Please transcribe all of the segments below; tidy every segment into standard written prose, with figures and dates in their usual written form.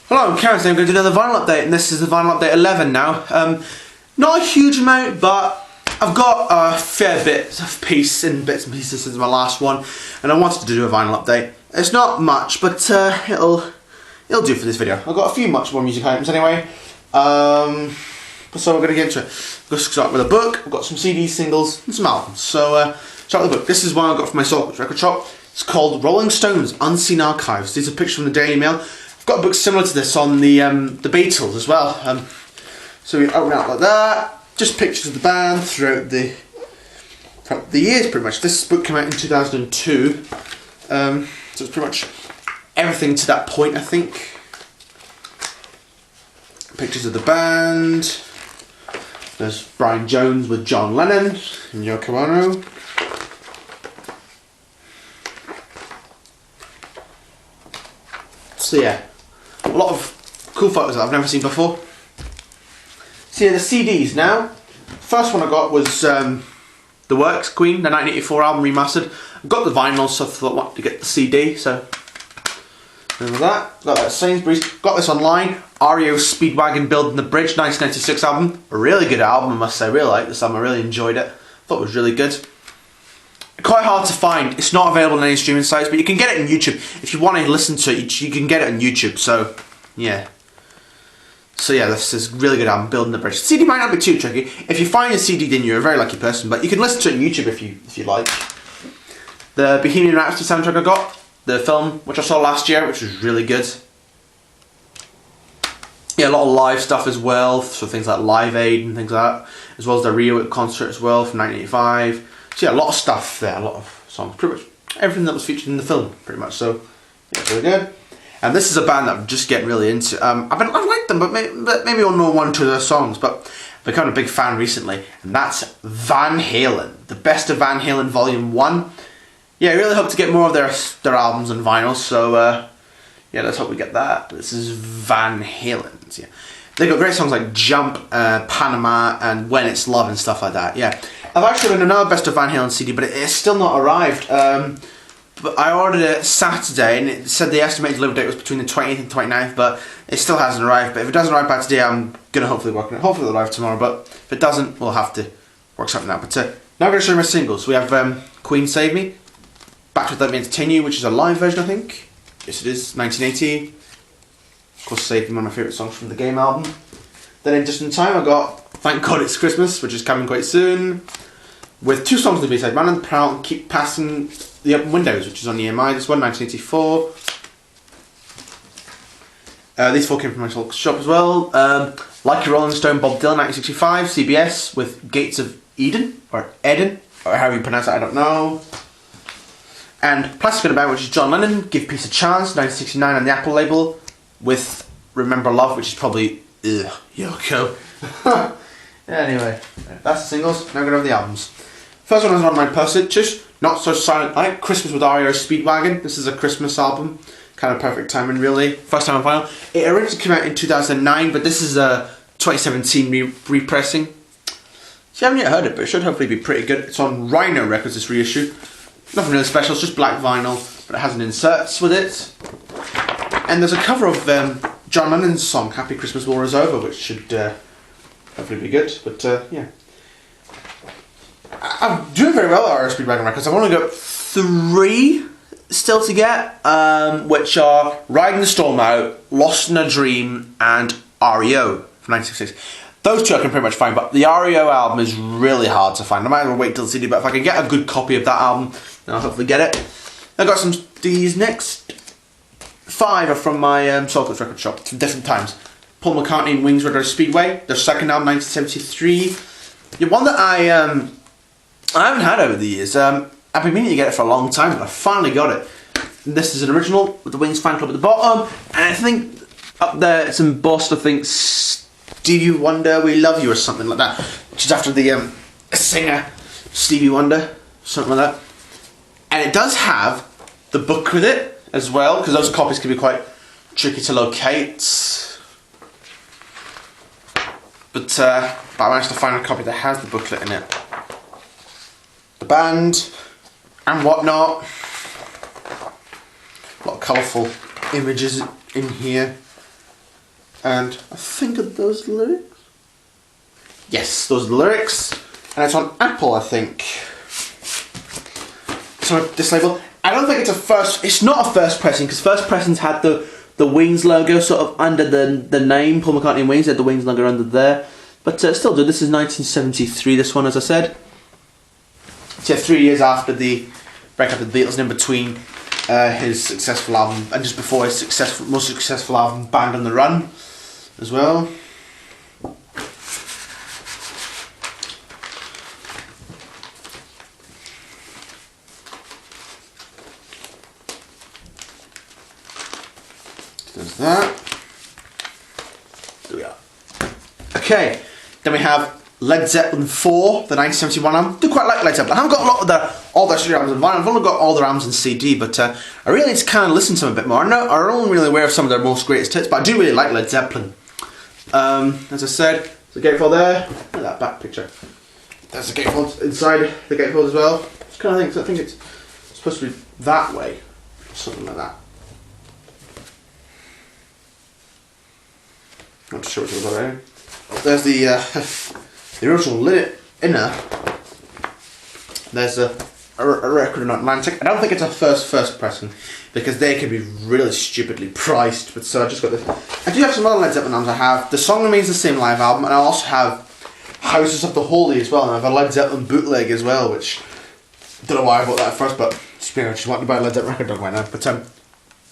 Hello, I'm Karen, so I'm going to do another vinyl update, and this is the vinyl update 11 now. Not a huge amount, but I've got a fair bit of bits and pieces since my last one, and I wanted to do a vinyl update. It's not much, but it'll do for this video. I've got a few much more music items anyway, so we're going to get into it. Let's start with a book. I've got some CDs, singles, and some albums. So start with the book. This is one I got from my Soulcoach record shop. It's called Rolling Stones Unseen Archives. These are pictures from the Daily Mail. I've got a book similar to this on the Beatles as well. So we open it out like that. Just pictures of the band throughout the years, pretty much. This book came out in 2002, so it's pretty much everything to that point, I think. Pictures of the band. There's Brian Jones with John Lennon and Yoko Ono. So yeah, a lot of cool photos that I've never seen before. So yeah, the CDs now. First one I got was The Works, Queen, the 1984 album remastered. I got the vinyl, so I thought, what, to get the CD, so remember that. Got that at Sainsbury's. Got this online. REO Speedwagon Building the Bridge, 1996 album. A really good album, I must say. I really liked this album, I really enjoyed it. Thought it was really good. Quite hard to find. It's not available on any streaming sites, but you can get it on YouTube. If you want to listen to it, you can get it on YouTube, so yeah. So yeah, this is a really good album, Building the Bridge. CD might not be too tricky. If you find a CD, then you're a very lucky person, but you can listen to it on YouTube if you like. The Bohemian Rhapsody soundtrack I got, the film, which I saw last year, which was really good. Yeah, a lot of live stuff as well, so things like Live Aid and things like that, as well as the Rio concert as well from 1985. So yeah, a lot of stuff there, a lot of songs, pretty much everything that was featured in the film, pretty much. So yeah, really good. And this is a band that I'm just getting really into. I've liked them, but maybe I'll know one or two of their songs. But I've become a big fan recently, and that's Van Halen, the Best of Van Halen Volume 1. Yeah, I really hope to get more of their albums and vinyls. So yeah, let's hope we get that. This is Van Halen. So, yeah. They've got great songs like Jump, Panama, and When It's Love and stuff like that. Yeah, I've actually done another Best of Van Halen CD, but it's still not arrived. But I ordered it Saturday, and it said the estimated delivery date was between the 20th and 29th, but it still hasn't arrived. But if it doesn't arrive by today, I'm gonna hopefully work on it. Hopefully it'll arrive tomorrow. But if it doesn't, we'll have to work something out. But now I'm gonna show you my singles. We have Queen Save Me, Back to Let Me Entertain You, which is a live version, I think. Yes, it is. 1980. Of course, Save Me, one of my favourite songs from the Game album. Then in Just in Time, I got Thank God It's Christmas, which is coming quite soon, with two songs to be said. Man on the Prowl and Keep Passing the Open Windows, which is on EMI. This one, 1984. These four came from my Soulcoach shop as well. Like a Rolling Stone, Bob Dylan, 1965. CBS with Gates of Eden, or Eden, or however you pronounce it, I don't know. And Plastic in a Band, which is John Lennon, Give Peace a Chance, 1969 on the Apple label, with Remember Love, which is probably Yoko. Anyway, that's the singles. Now we're going to the albums. First one is on my purchase, Not So Silent Night, Christmas with REO Speedwagon. This is a Christmas album, kind of perfect timing really. First time on vinyl. It originally came out in 2009, but this is a 2017 repressing. So you haven't yet heard it, but it should hopefully be pretty good. It's on Rhino Records, this reissue. Nothing really special, it's just black vinyl, but it has an inserts with it. And there's a cover of John Lennon's song, Happy Christmas War Is Over, which should hopefully be good, but yeah. I'm doing very well at REO Speedwagon Records. I've only got 3 still to get, which are Riding the Storm Out, Lost in a Dream, and REO from 1966. Those two I can pretty much find, but the REO album is really hard to find. I might as well wait till the CD, but if I can get a good copy of that album, then I'll hopefully get it. I've got these next 5 are from my Soulcoach record shop, from different times. Paul McCartney and Wings Rider Speedway, their second album, 1973. The one that I haven't had over the years. I've been meaning to get it for a long time, but I finally got it. And this is an original with the Wings fan club at the bottom, and I think up there it's embossed, I think, Stevie Wonder, We Love You, or something like that, which is after the singer Stevie Wonder, something like that. And it does have the book with it as well, because those copies can be quite tricky to locate. But I managed to find a copy that has the booklet in it. The band and whatnot. A lot of colourful images in here. And I think of those lyrics. Yes, those are the lyrics. And it's on Apple, I think. So this label, I don't think it's not a first pressing, because first pressings had the Wings logo sort of under the name, Paul McCartney and Wings, had the Wings logo under there. But still, this is 1973, this one, as I said. So yeah, 3 years after the breakup of the Beatles, and in between his successful album, and just before his most successful album, Band on the Run, as well. There's that. There we are. Okay, then we have Led Zeppelin 4, the 1971 album. I do quite like Led Zeppelin. I haven't got a lot of all their studio albums on vinyl. I've only got all their albums in CD, but I really need to kind of listen to them a bit more. I'm only really aware of some of their most greatest hits, but I do really like Led Zeppelin. As I said, there's a gatefold there. Look at that back picture. There's a gatefold inside the gatefold as well. Just kind of think it's supposed to be that way, something like that. Not too sure what it's about there. There's the original inner. There's a record in Atlantic. I don't think it's a first pressing, because they can be really stupidly priced. But so I just got this. I do have some other Led Zeppelin albums. I have The Song Remains the Same live album, and I also have Houses of the Holy as well. And I have a Led Zeppelin bootleg as well, which I don't know why I bought that first, but I just wanted to buy a Led Zeppelin record, don't right now. But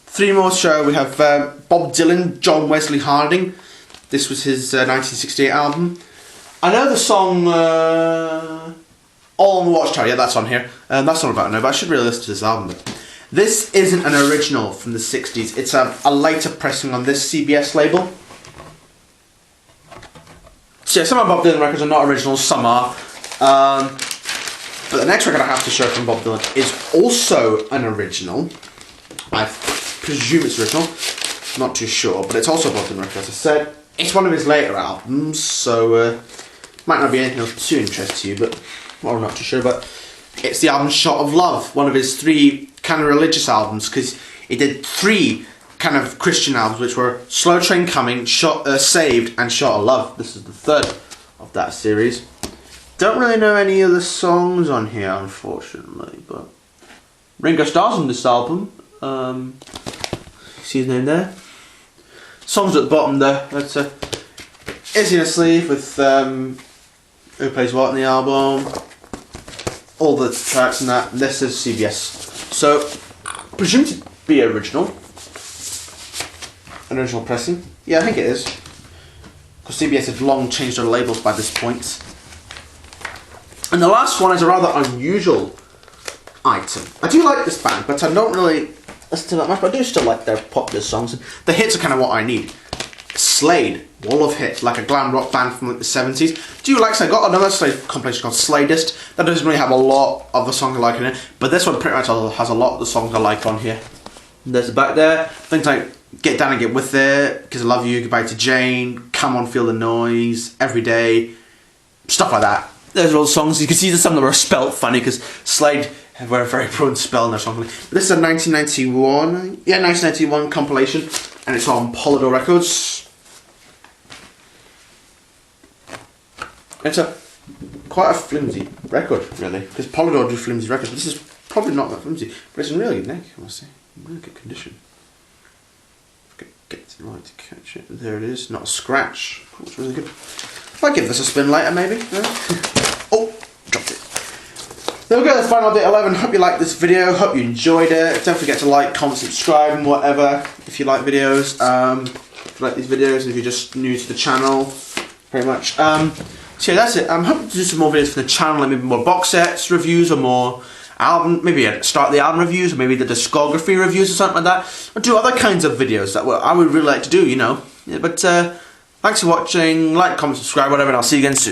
three more to show. We have Bob Dylan, John Wesley Harding. This was his 1968 album. I know the song All on the Watchtower, yeah, that's on here. That's not about now, but I should really listen to this album. But this isn't an original from the 60s. It's a later pressing on this CBS label. So yeah, some of Bob Dylan records are not originals, some are. But the next record I have to show from Bob Dylan is also an original. I presume it's original. Not too sure, but it's also a Bob Dylan record, as I said. It's one of his later albums, so might not be anything else too interesting to you, but well, I'm not too sure. But it's the album Shot of Love, one of his 3 kind of religious albums, because he did 3 kind of Christian albums, which were Slow Train Coming, Saved, and Shot of Love. This is the 3rd of that series. Don't really know any of the songs on here, unfortunately, but Ringo Starr's on this album. See his name there. Songs at the bottom there. That's Is in a Sleeve with who plays what in the album. All the tracks and that. This is CBS. So, presumed to be original. An original pressing. Yeah, I think it is. Because CBS have long changed their labels by this point. And the last one is a rather unusual item. I do like this band, but I don't really listen to that much, but I do still like their popular songs. The hits are kind of what I need. Slade, Wall of Hits, like a glam rock band from like the 70s. Do you like Slade? I got another Slade compilation called Sladist. That doesn't really have a lot of the songs I like in it, but this one pretty much has a lot of the songs I like on here. And there's the back there. Things like Get Down and Get With It, Because I Love You, Goodbye to Jane, Come On Feel the Noise, Every Day, stuff like that. There's all the songs. You can see that some of them are spelt funny because Slade were very prone to spelling their songs. But this is a 1991 compilation, and it's on Polydor Records. It's quite a flimsy record, really, because Polydor do flimsy records, but this is probably not that flimsy, but it's in really good nick, I must say. Really good condition. Get it right to catch it. There it is, not a scratch. It's really good. I'll give this a spin later, maybe. Oh, dropped it. There we go, that's final update 11. Hope you liked this video, hope you enjoyed it. Don't forget to like, comment, subscribe, and whatever if you like videos. If you like these videos, and if you're just new to the channel, pretty much. So yeah, that's it. I'm hoping to do some more videos for the channel, like maybe more box sets reviews, or more album, maybe start the album reviews, or maybe the discography reviews or something like that. Or do other kinds of videos that I would really like to do, you know. Yeah, but thanks for watching, like, comment, subscribe, whatever, and I'll see you again soon.